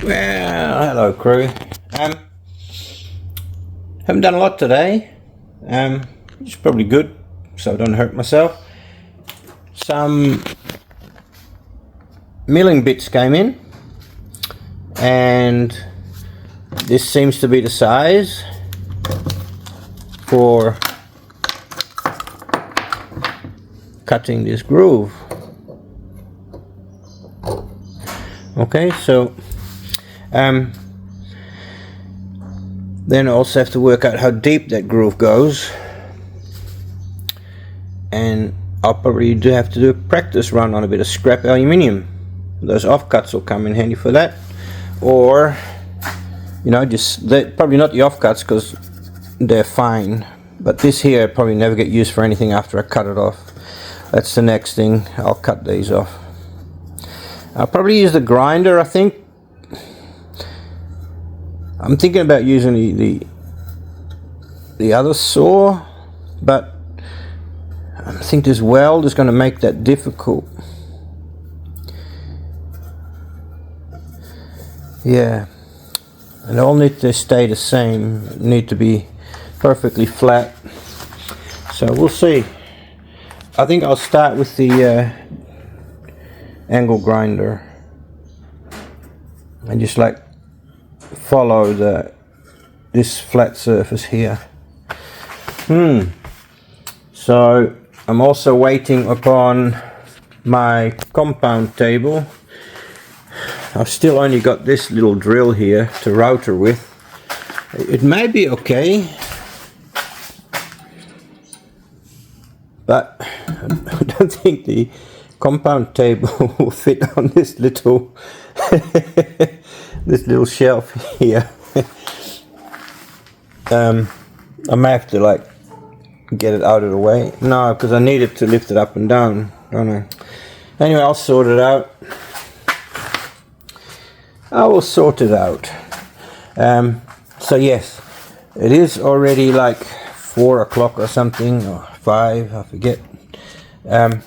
Well, hello crew. Haven't done a lot today, which is probably good so I don't hurt myself. Some milling bits came in and this seems to be the size for cutting this groove. Okay, so then I also have to work out how deep that groove goes, and I'll probably have to do a practice run on a bit of scrap aluminium. Those offcuts will come in handy for that, or you know, just probably not the offcuts because they're fine, but this here probably never get used for anything after I cut it off. That's the next thing. I'll cut these off. I'll probably use the grinder. I think I'm thinking about using the other saw, but I think this weld is going to make that difficult. Yeah, and all need to stay the same, need to be perfectly flat, so we'll see. I think I'll start with the angle grinder and just like follow this flat surface here. So I'm also waiting upon my compound table. I've still only got this little drill here to router with. It may be okay, but I don't think the compound table will fit on this little this little shelf here. I may have to like get it out of the way. No, because I need it to lift it up and down, don't I? Anyway, I'll sort it out. I will sort it out. So yes, it is already like 4 o'clock or something, or 5, I forget. But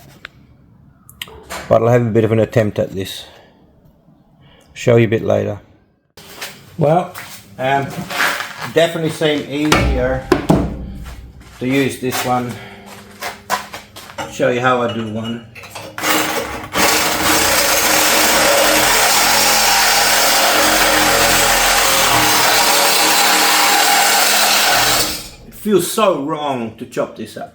I'll have a bit of an attempt at this. Show you a bit later. Well, definitely seemed easier to use this one. Show you how I do one. It feels so wrong to chop this up.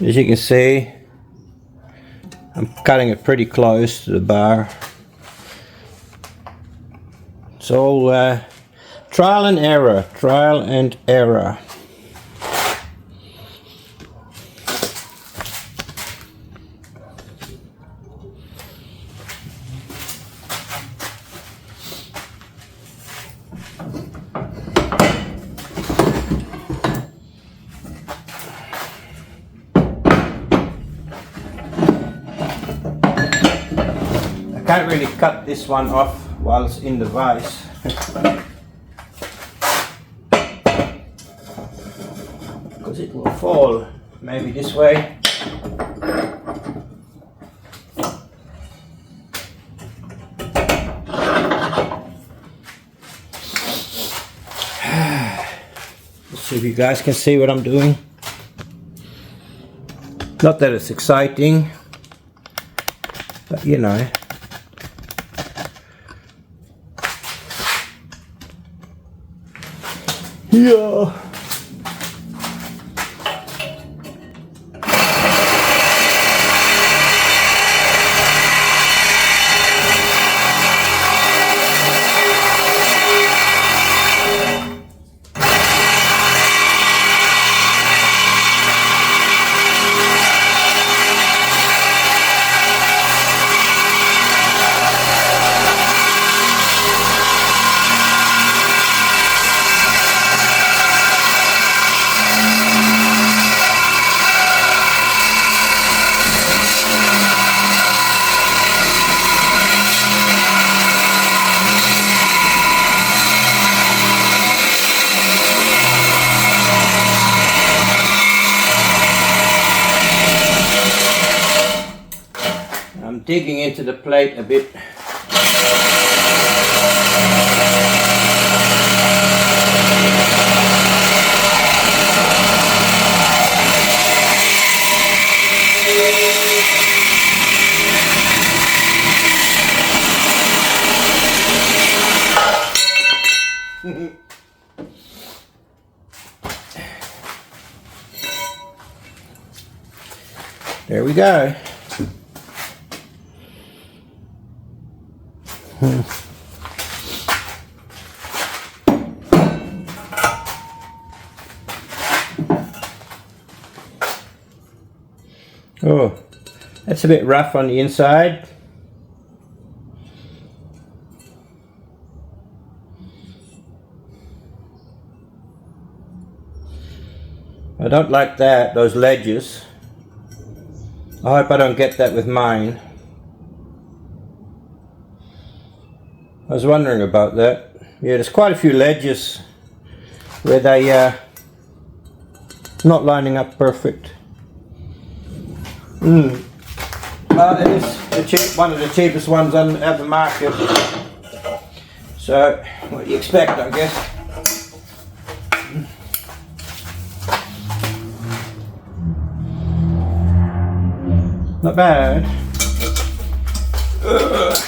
As you can see, I'm cutting it pretty close to the bar. It's all trial and error, trial and error. Can't really cut this one off while it's in the vise. Because it will fall maybe this way. Let's see if you guys can see what I'm doing. Not that it's exciting, but you know. Yeah. digging into the plate a bit. There we go. Oh, that's a bit rough on the inside. I don't like that, those ledges. I hope I don't get that with mine. I was wondering about that. Yeah, there's quite a few ledges where they not lining up perfect. It is one of the cheapest ones on the market. So, what do you expect, I guess? Not bad. Ugh.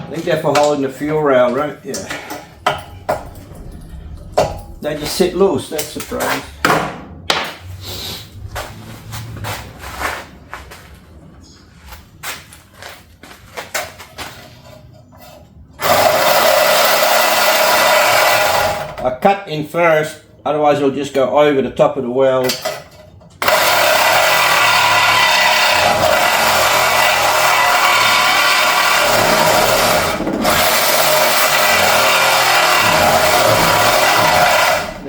I think they're for holding the fuel rail, right? Yeah. They just sit loose, that's surprising. I cut in first, otherwise it'll just go over the top of the weld.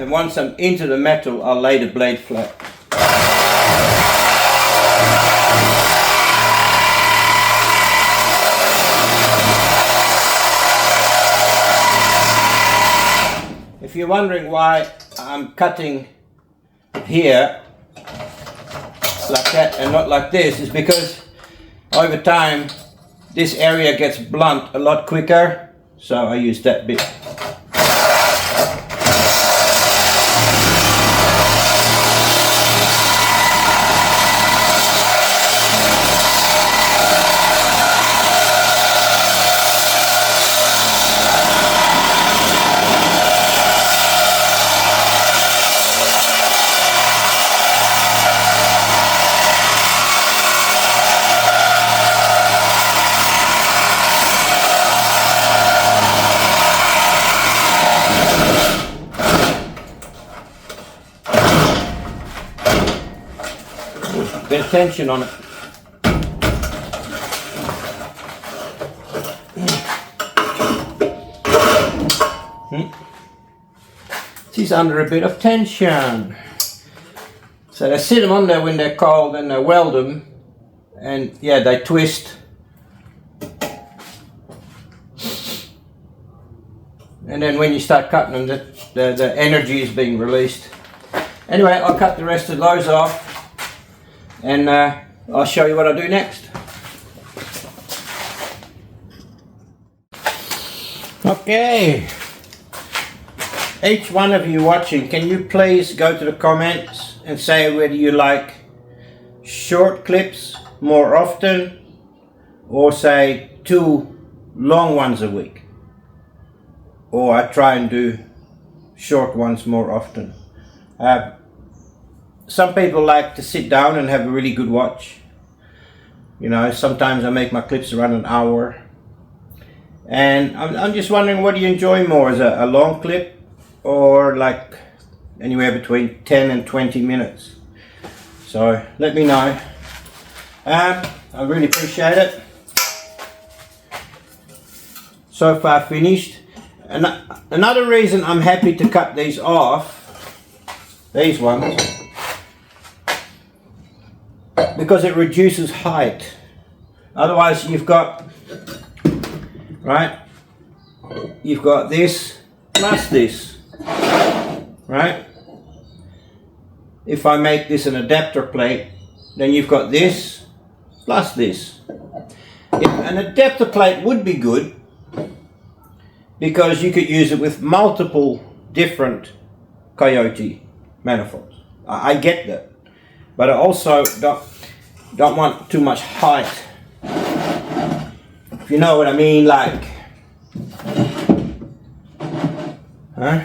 Once I'm into the metal, I'll lay the blade flat. If you're wondering why I'm cutting here like that and not like this, it's because over time this area gets blunt a lot quicker, so I use that bit. Bit of tension on it. She's under a bit of tension. So they sit them on there when they're cold and they weld them, and yeah, they twist. And then when you start cutting them, the energy is being released. Anyway, I'll cut the rest of those off. And I'll show you what I do next. Okay. Each one of you watching, can you please go to the comments and say whether you like short clips more often or say 2 long ones a week. Or I try and do short ones more often. Some people like to sit down and have a really good watch. You know, sometimes I make my clips around an hour. And I'm just wondering, what do you enjoy more? Is a long clip or like anywhere between 10 and 20 minutes? So let me know. I really appreciate it. So far finished. And another reason I'm happy to cut these off, these ones, because it reduces height. Otherwise you've got, right, you've got this plus this, right? If I make this an adapter plate, then you've got this plus this. An adapter plate would be good because you could use it with multiple different Coyote manifolds. I get that, but I also don't want too much height. If you know what I mean, like, huh?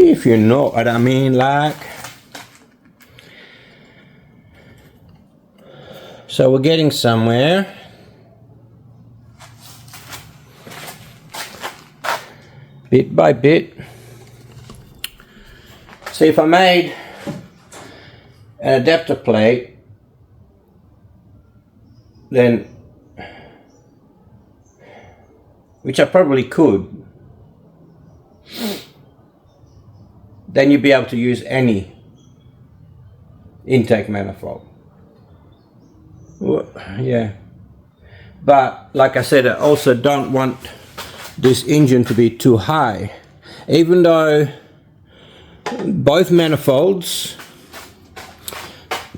If you know what I mean, like. So we're getting somewhere. Bit by bit. See, if I made an adapter plate, then, which I probably could, then you'd be able to use any intake manifold. Yeah, but like I said, I also don't want this engine to be too high, even though both manifolds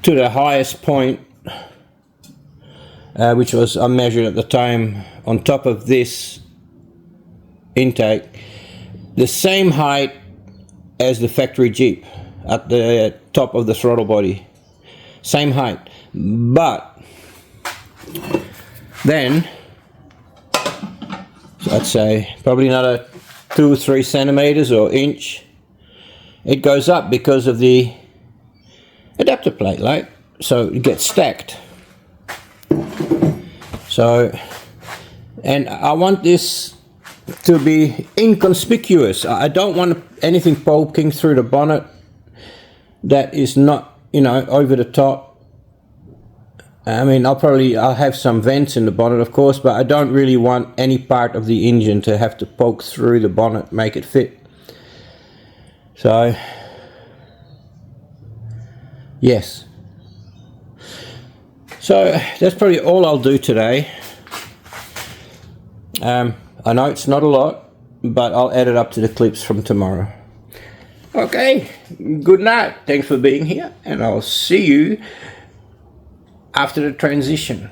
to the highest point, which was I measured at the time on top of this intake, the same height as the factory Jeep at the top of the throttle body, same height, but then, so I'd say probably another 2 or 3 centimeters or inch, it goes up because of the adapter plate, like, so it gets stacked. So, and I want this to be inconspicuous. I don't want anything poking through the bonnet that is not, you know, over the top. I mean, I'll have some vents in the bonnet, of course, but I don't really want any part of the engine to have to poke through the bonnet, make it fit. So, yes. So, that's probably all I'll do today. I know it's not a lot, but I'll add it up to the clips from tomorrow. Okay, good night. Thanks for being here, and I'll see you after the transition.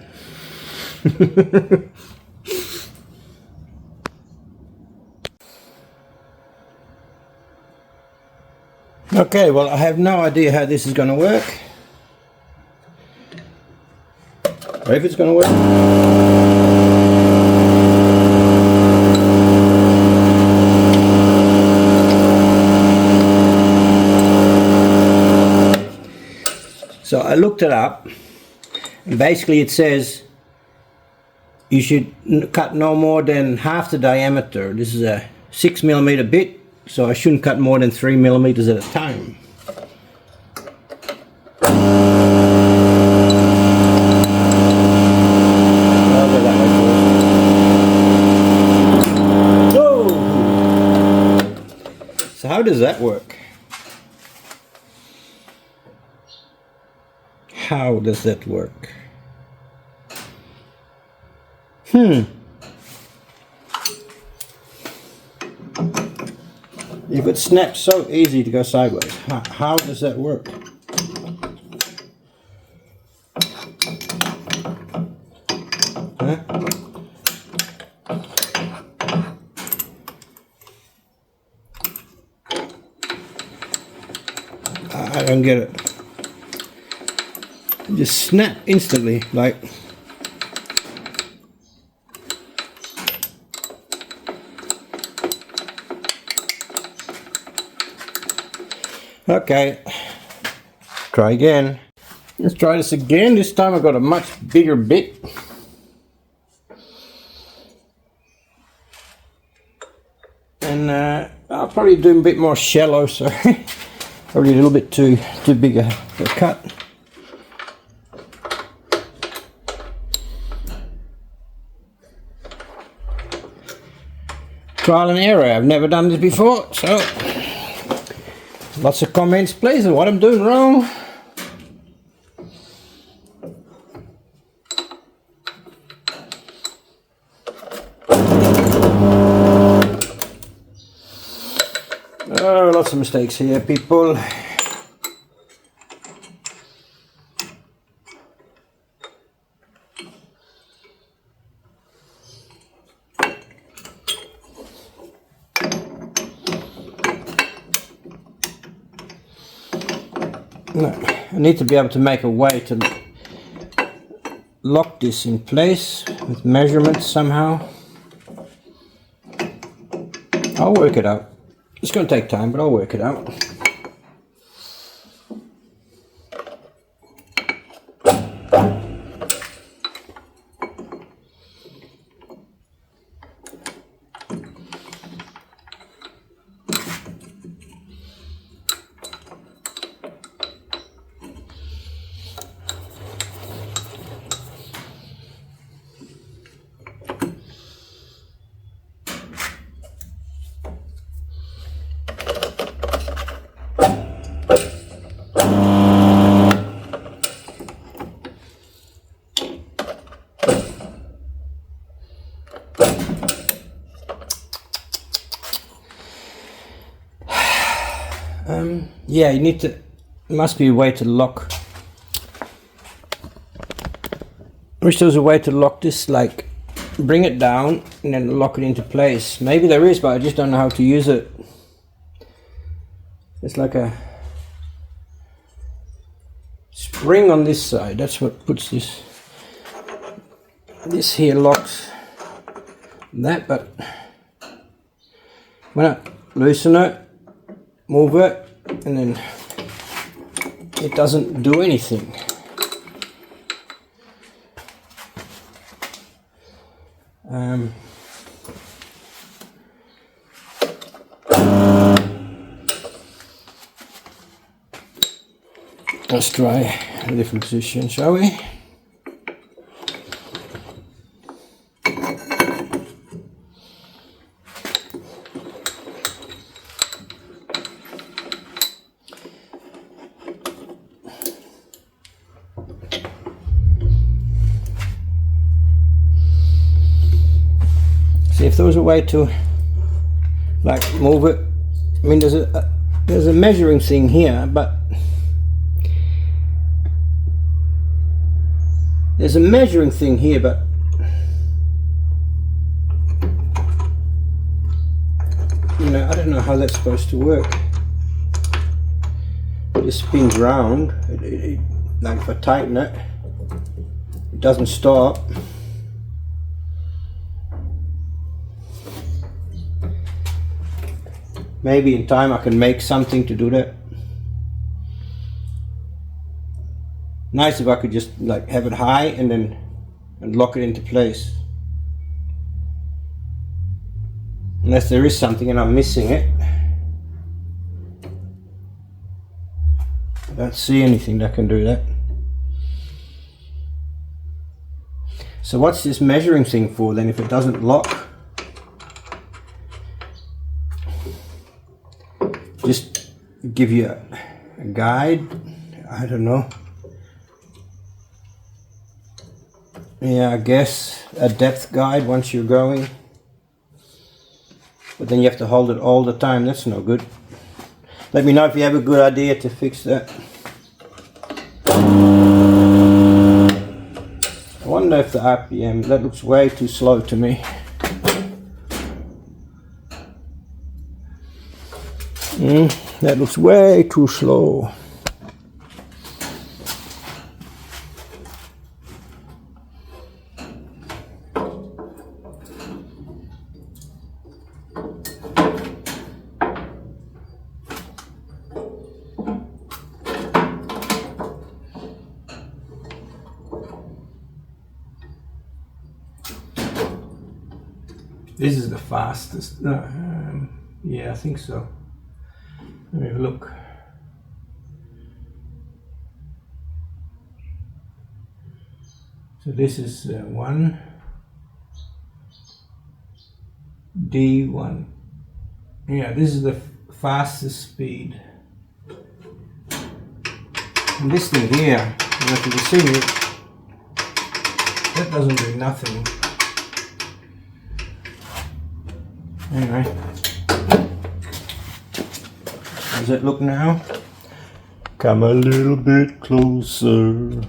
Okay, well, I have no idea how this is going to work, or if it's going to work. So I looked it up, and basically it says you should cut no more than half the diameter. This is a 6mm bit, so I shouldn't cut more than 3mm at a time. Whoa! So how does that work? How does that work? You could snap so easy to go sideways. How does that work? Huh? I don't get it. Just snap instantly, like. Okay, try again. Let's try this again. This time I've got a much bigger bit. And I'll probably do a bit more shallow, so probably a little bit too big a cut. Trial and error. I've never done this before, so lots of comments, please, on what I'm doing wrong. Oh, lots of mistakes here, people. No, I need to be able to make a way to lock this in place with measurements somehow. I'll work it out. It's going to take time, but I'll work it out. Yeah, you need to, must be a way to lock. I wish there was a way to lock this, like bring it down and then lock it into place. Maybe there is, but I just don't know how to use it. It's like a spring on this side, that's what puts this here locks that, but when I loosen it, move it, and then it doesn't do anything. Let's try a different position, shall we? See if there was a way to like move it. I mean, there's a measuring thing here, but there's a measuring thing here, but you know, I don't know how that's supposed to work. It just spins round. Like if I tighten it, it doesn't stop. Maybe in time I can make something to do that. Nice if I could just like have it high and then lock it into place. Unless there is something and I'm missing it. I don't see anything that can do that. So what's this measuring thing for then if it doesn't lock? Just give you a guide, I don't know. Yeah, I guess a depth guide once you're going. But then you have to hold it all the time, that's no good. Let me know if you have a good idea to fix that. I wonder if the RPM, that looks way too slow to me. That looks way too slow. This is the fastest. Yeah, I think so. Let me have a look. So this is 1 D1. Yeah, this is the fastest speed. And this thing here, you can see it, that doesn't do nothing. Anyway, how does it look now? Come a little bit closer.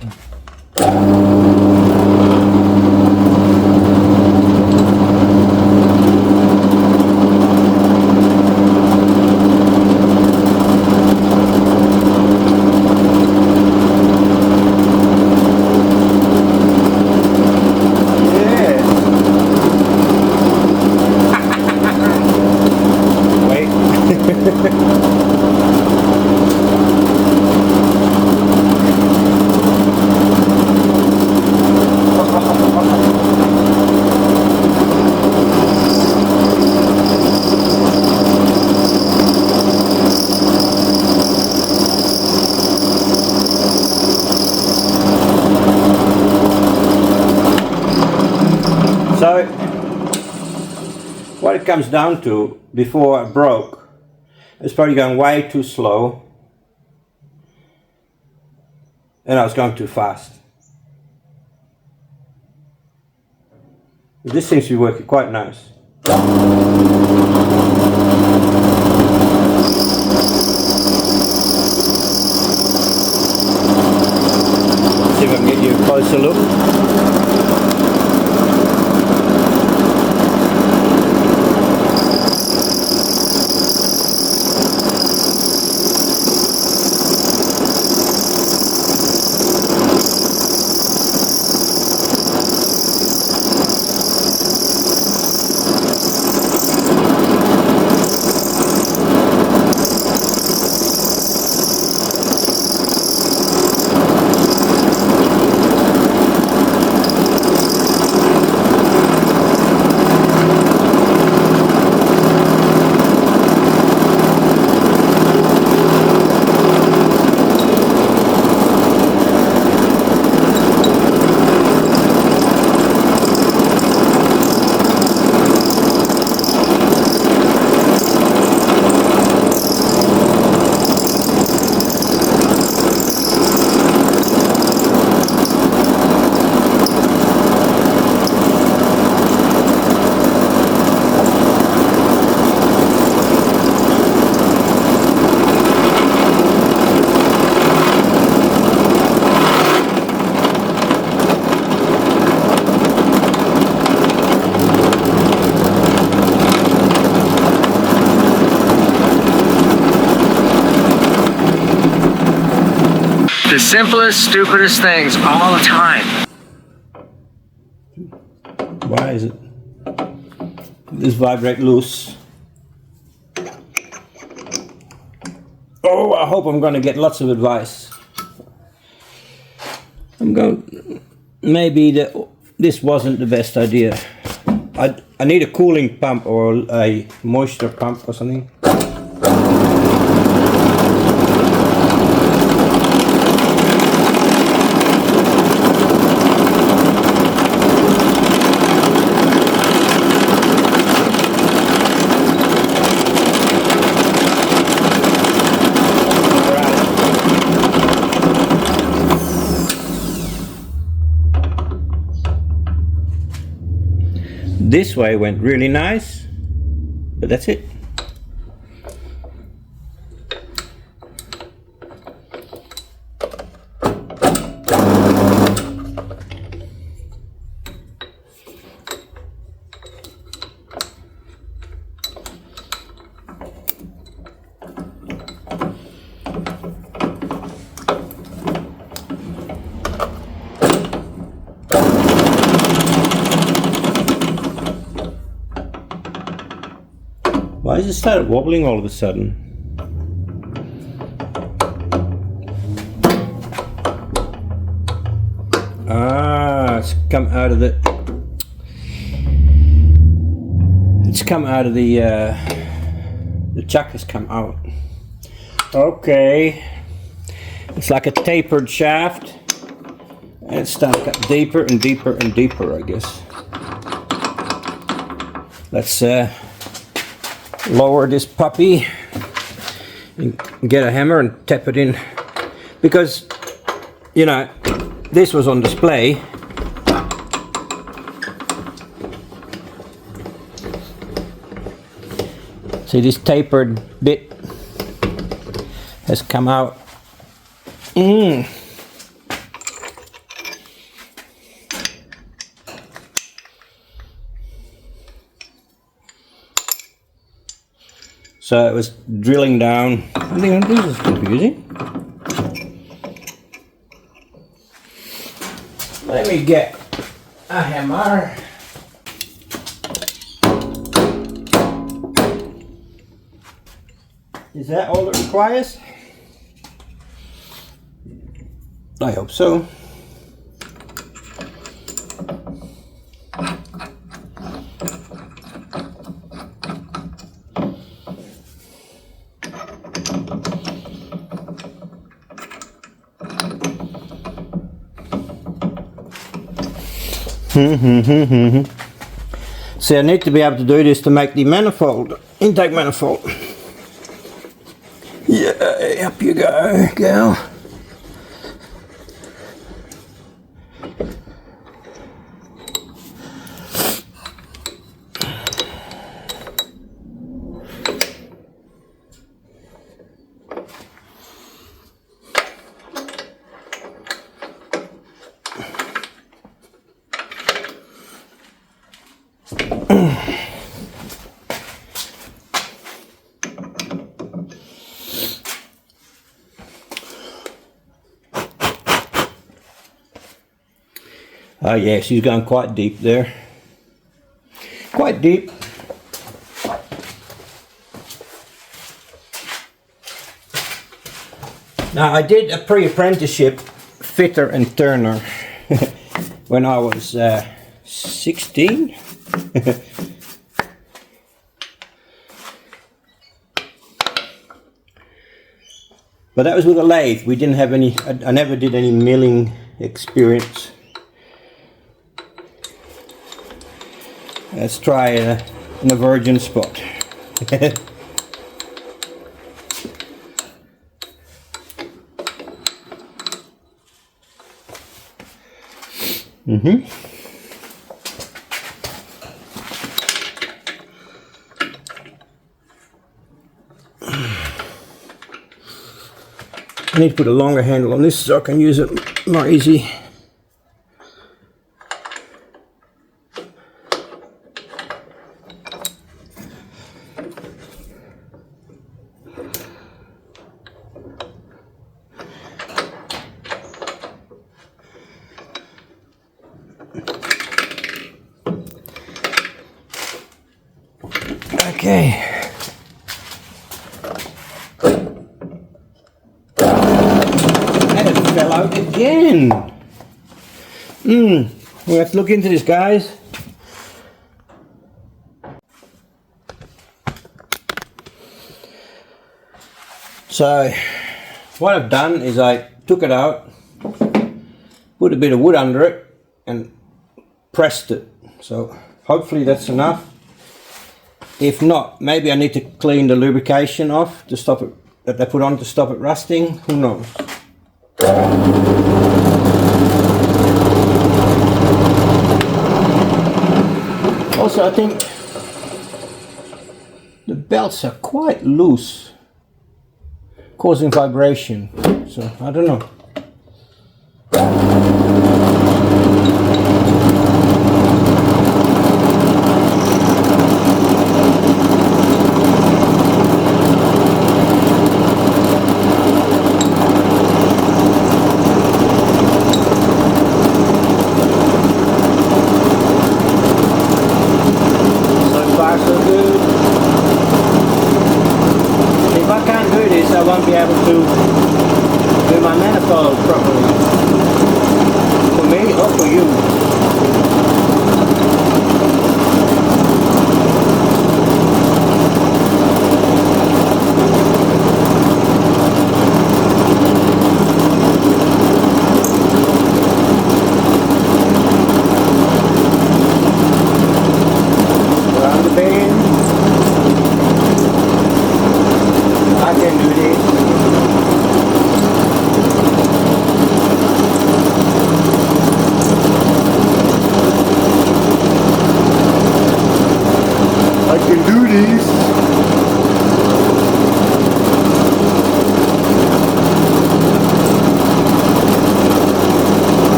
So, what it comes down to, before I broke, it's probably going way too slow and I was going too fast. This seems to be working quite nice. See if I can get you a closer look. The simplest, stupidest things all the time. Why is it? This vibrate loose. Oh, I hope I'm going to get lots of advice. Maybe this wasn't the best idea. I need a cooling pump or a moisture pump or something. This way went really nice, but that's it. Why has it started wobbling all of a sudden? Ah, it's come out of the The chuck has come out. Okay. It's like a tapered shaft. And it's starting to get deeper and deeper and deeper, I guess. Let's lower this puppy and get a hammer and tap it in. Because, you know, this was on display. See, this tapered bit has come out. So it was drilling down. I think this is confusing. Let me get a hammer. Is that all it requires? I hope so. See, I need to be able to do this to make the manifold, intake manifold. Yeah, up you go, girl. Oh yeah, she's going quite deep there. Quite deep. Now I did a pre-apprenticeship fitter and turner when I was 16. But that was with a lathe. We didn't have any, I never did any milling experience. Let's try in a virgin spot. I need to put a longer handle on this so I can use it more easy. Okay. And it fell out again. We have to look into this, guys. So, what I've done is I took it out, put a bit of wood under it, and pressed it. So, hopefully that's enough. If not, maybe I need to clean the lubrication off to stop it, that they put on to stop it rusting. Who knows? Also, I think the belts are quite loose, causing vibration. So, I don't know. I won't be able to do my manifold properly.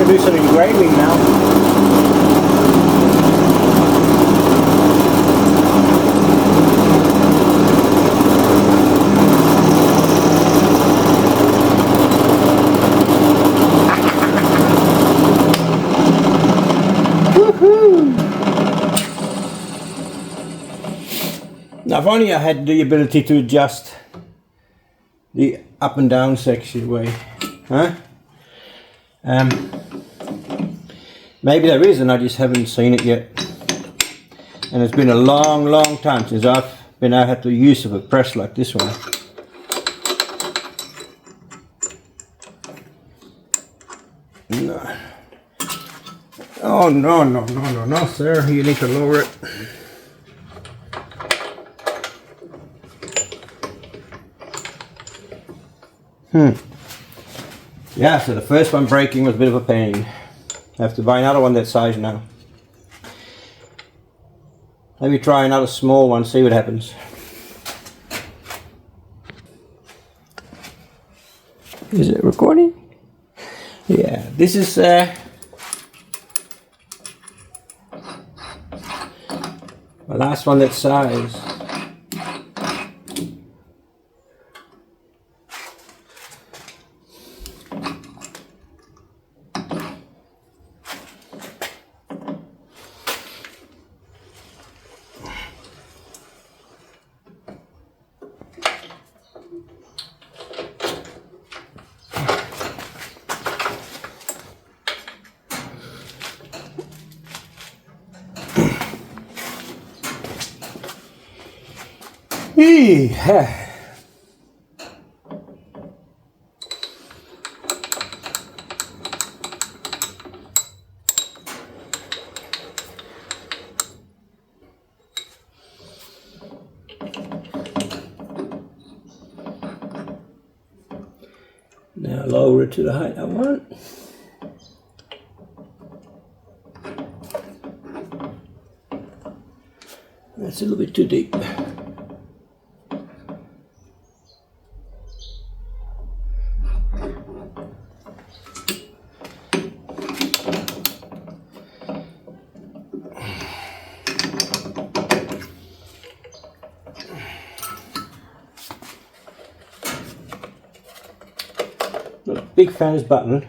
to do some engraving now. Now if only I had the ability to adjust the up and down section way, huh? Maybe there is and I just haven't seen it yet. And it's been a long time since I've had the use of a press like this one. No. Oh no, sir, you need to lower it. Yeah, so the first one breaking was a bit of a pain. I have to buy another one that size now. Maybe try another small one, see what happens. Is it recording? Yeah, this is my last one that size. Now lower it to the height I want. That's a little bit too deep. Not a big fan of this button.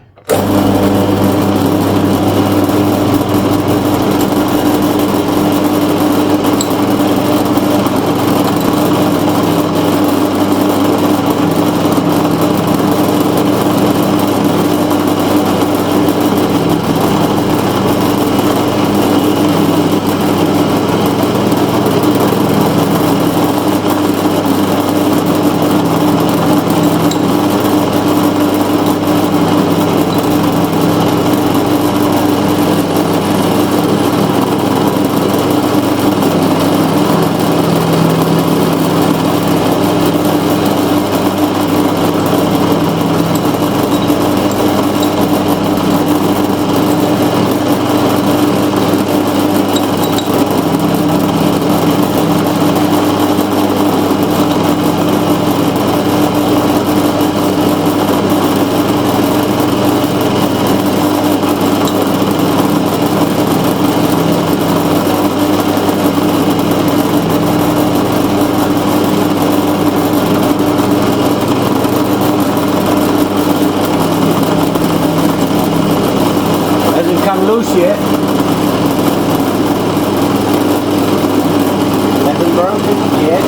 Loose yet. Nothing broken yet.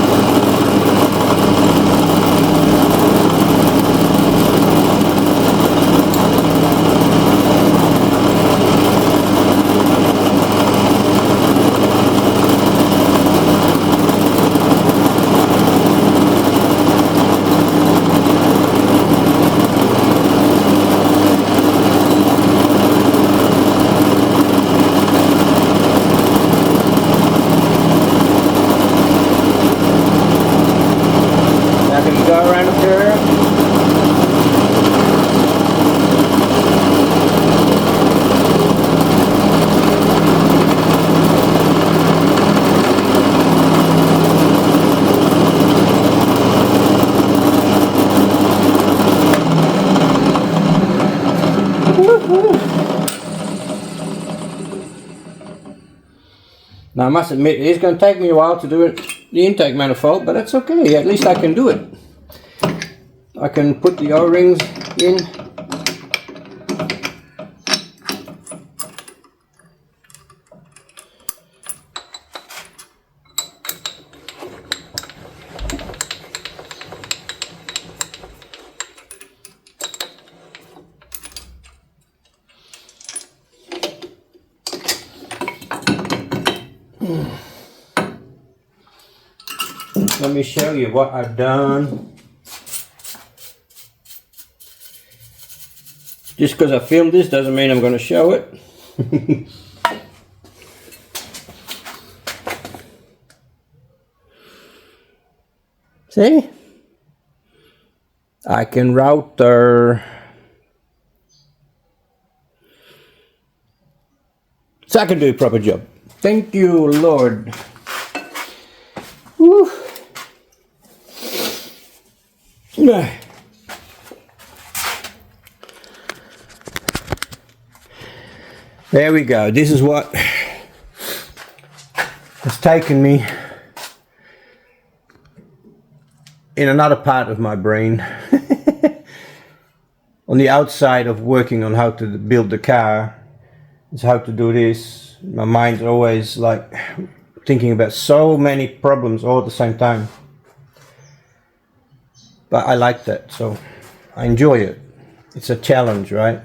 Go around the curve. Woo-hoo. Now I must admit, it is going to take me a while to do it, the intake manifold, but that's okay, at least I can do it. I can put the O-rings in. Let me show you what I've done. Just because I filmed this doesn't mean I'm going to show it. See? I can router. So I can do a proper job. Thank you, Lord. Woo. There we go. This is what has taken me in another part of my brain. On the outside of working on how to build the car, it's how to do this. My mind's always like thinking about so many problems all at the same time. But I like that, so I enjoy it. It's a challenge, right?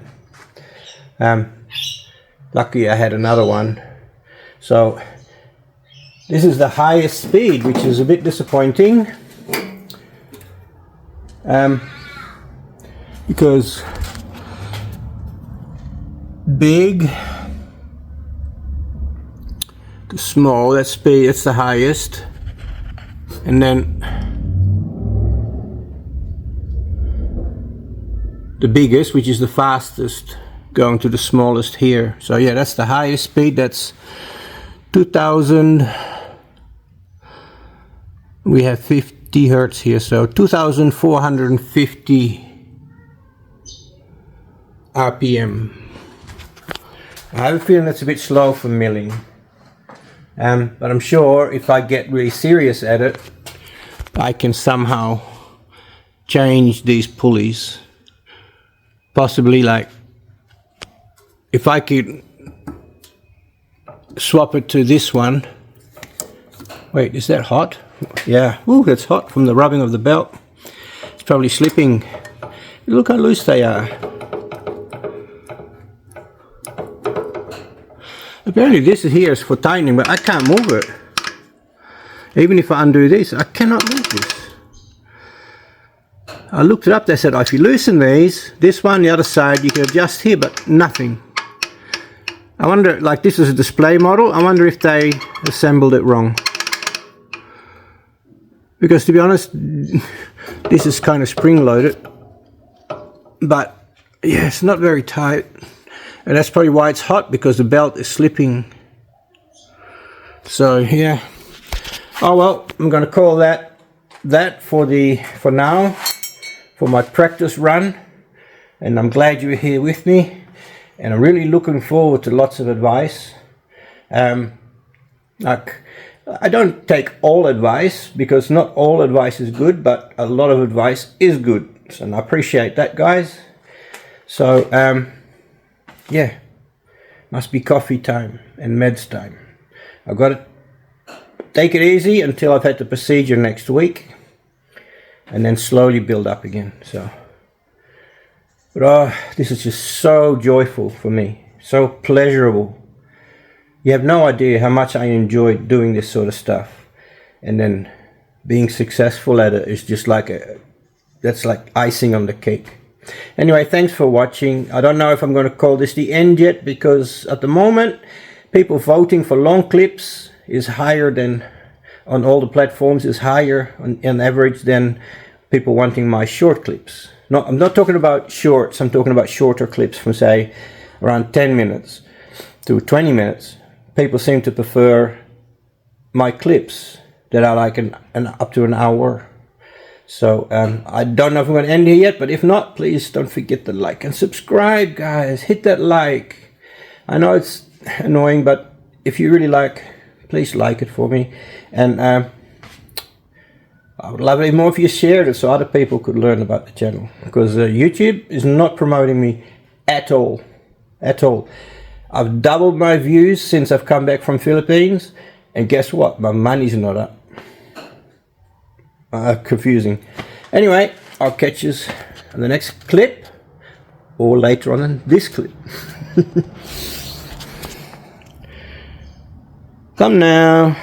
Lucky I had another one. So this is the highest speed, which is a bit disappointing. Because big to small, that's speed, it's the highest. And then the biggest, which is the fastest, going to the smallest here. So yeah, that's the highest speed. That's 2000. We have 50 hertz here, so 2450 RPM. I have a feeling that's a bit slow for milling, but I'm sure if I get really serious at it, I can somehow change these pulleys. Possibly, like, if I could swap it to this one. Wait, is that hot? Yeah, ooh, that's hot from the rubbing of the belt. It's probably slipping. Look how loose they are. Apparently this here is for tightening, but I can't move it. Even if I undo this, I cannot move this. I looked it up, they said, oh, if you loosen these, this one, the other side, you can adjust here, but nothing. I wonder, like this is a display model, I wonder if they assembled it wrong. Because to be honest, this is kind of spring loaded, but yeah, it's not very tight. And that's probably why it's hot, because the belt is slipping. So yeah. Oh well, I'm gonna call that for now. For my practice run, and I'm glad you're here with me, and I'm really looking forward to lots of advice. Like, I don't take all advice, because not all advice is good, but a lot of advice is good, and I appreciate that, guys. So yeah, must be coffee time and meds time. I've got to take it easy until I've had the procedure next week, and then slowly build up again. So, but oh, this is just so joyful for me, so pleasurable. You have no idea how much I enjoy doing this sort of stuff, and then being successful at it is just like that's like icing on the cake. Anyway, thanks for watching. I don't know if I'm going to call this the end yet, because at the moment people voting for long clips is higher than on all the platforms, is higher on average than people wanting my short clips. No, I'm not talking about shorts, I'm talking about shorter clips from say around 10 minutes to 20 minutes. People seem to prefer my clips that are like up to an hour. So I don't know if I'm going to end here yet, but if not, please don't forget to like and subscribe, guys. Hit that like. I know it's annoying, but if you really like, please please like it for me. And I would love it more if you shared it so other people could learn about the channel, because YouTube is not promoting me at all. I've doubled my views since I've come back from Philippines, and guess what? My money's not up. Confusing. Anyway, I'll catch you in the next clip, or later on in this clip. Come now.